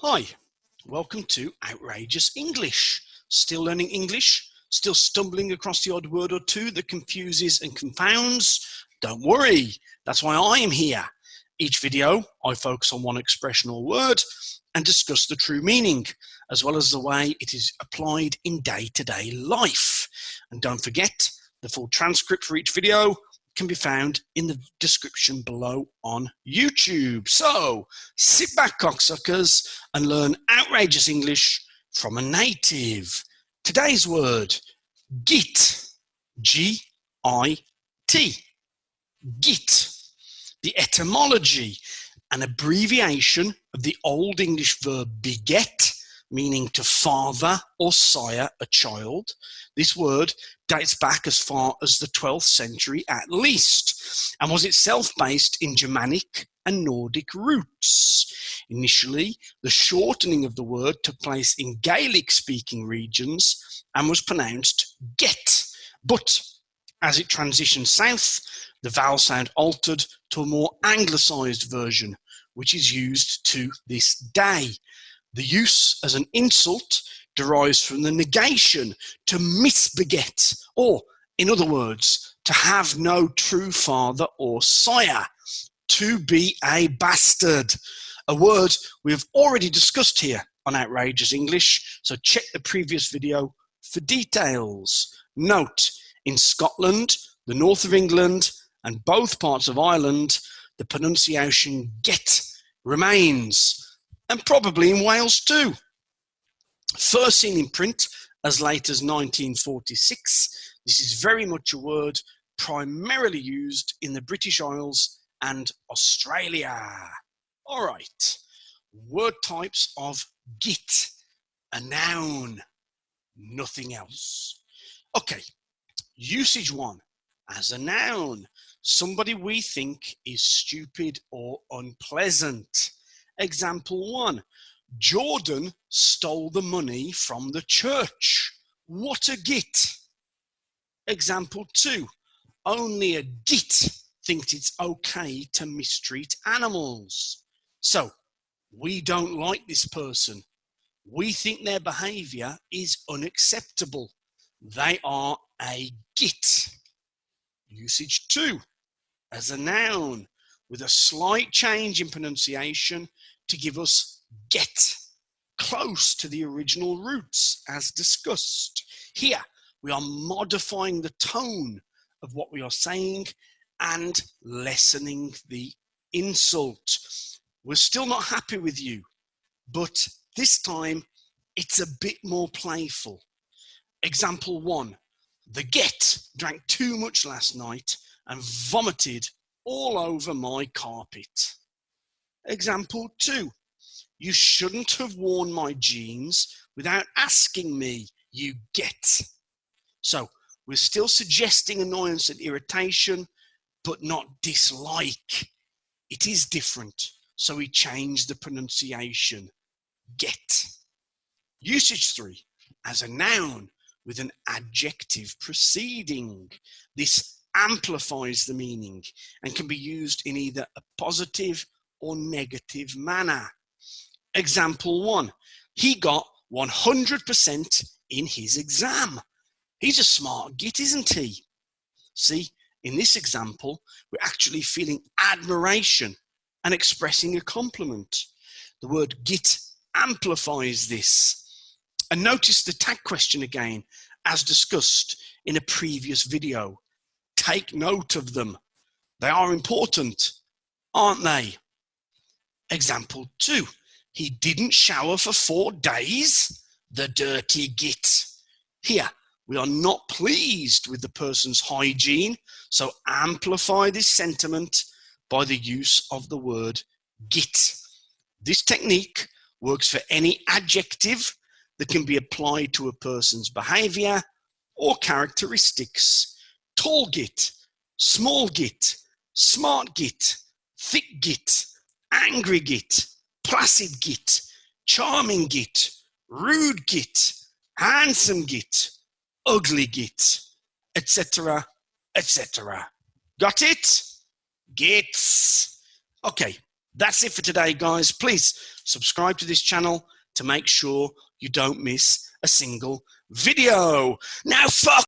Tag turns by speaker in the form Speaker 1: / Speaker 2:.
Speaker 1: Hi, welcome to Outrageous English. Still learning English? Still stumbling across the odd word or two that confuses and confounds? Don't worry, that's why I am here. Each video, I focus on one expression or word and discuss the true meaning, as well as the way it is applied in day-to-day life. And don't forget, the full transcript for each video can be found in the description below on YouTube. So sit back, cocksuckers, and learn outrageous English from a native. Today's word, git, G-I-T, git. The etymology, an abbreviation of the Old English verb beget, meaning to father or sire a child. This word dates back as far as the 12th century at least, and was itself based in Germanic and Nordic roots. Initially, the shortening of the word took place in Gaelic-speaking regions and was pronounced get, but as it transitioned south, the vowel sound altered to a more anglicised version, which is used to this day. The use as an insult derives from the negation to misbeget, or, in other words, to have no true father or sire, to be a bastard, a word we have already discussed here on Outrageous English, so check the previous video for details. Note, in Scotland, the north of England, and both parts of Ireland, the pronunciation get remains, and probably in Wales too. First seen in print as late as 1946, this is very much a word primarily used in the British Isles and Australia. All right, word types of git, a noun, nothing else. Okay, usage one, as a noun, somebody we think is stupid or unpleasant. Example one, Jordan stole the money from the church. What a git. Example two, only a git thinks it's okay to mistreat animals. So, we don't like this person. We think their behaviour is unacceptable. They are a git. Usage two, as a noun, with a slight change in pronunciation to give us get, close to the original roots as discussed. Here, we are modifying the tone of what we are saying and lessening the insult. We're still not happy with you, but this time it's a bit more playful. Example one, the get drank too much last night and vomited all over my carpet. Example two, you shouldn't have worn my jeans without asking me, you get. So we're still suggesting annoyance and irritation, but not dislike. It is different, so we change the pronunciation, get. Usage three, as a noun with an adjective preceding. This amplifies the meaning and can be used in either a positive or negative manner. Example one, he got 100% in his exam. He's a smart git, isn't he? See, in this example, we're actually feeling admiration and expressing a compliment. The word git amplifies this. And notice the tag question again, as discussed in a previous video. Take note of them. They are important, aren't they? Example two, he didn't shower for 4 days. The dirty git. Here, we are not pleased with the person's hygiene, so amplify this sentiment by the use of the word git. This technique works for any adjective that can be applied to a person's behaviour or characteristics. Tall git, small git, smart git, thick git, angry git, placid git, charming git, rude git, handsome git, ugly git, etc., etc. Got it? Gits. Okay, That's it for today, guys. Please subscribe to this channel to make sure you don't miss a single video. Now, fuck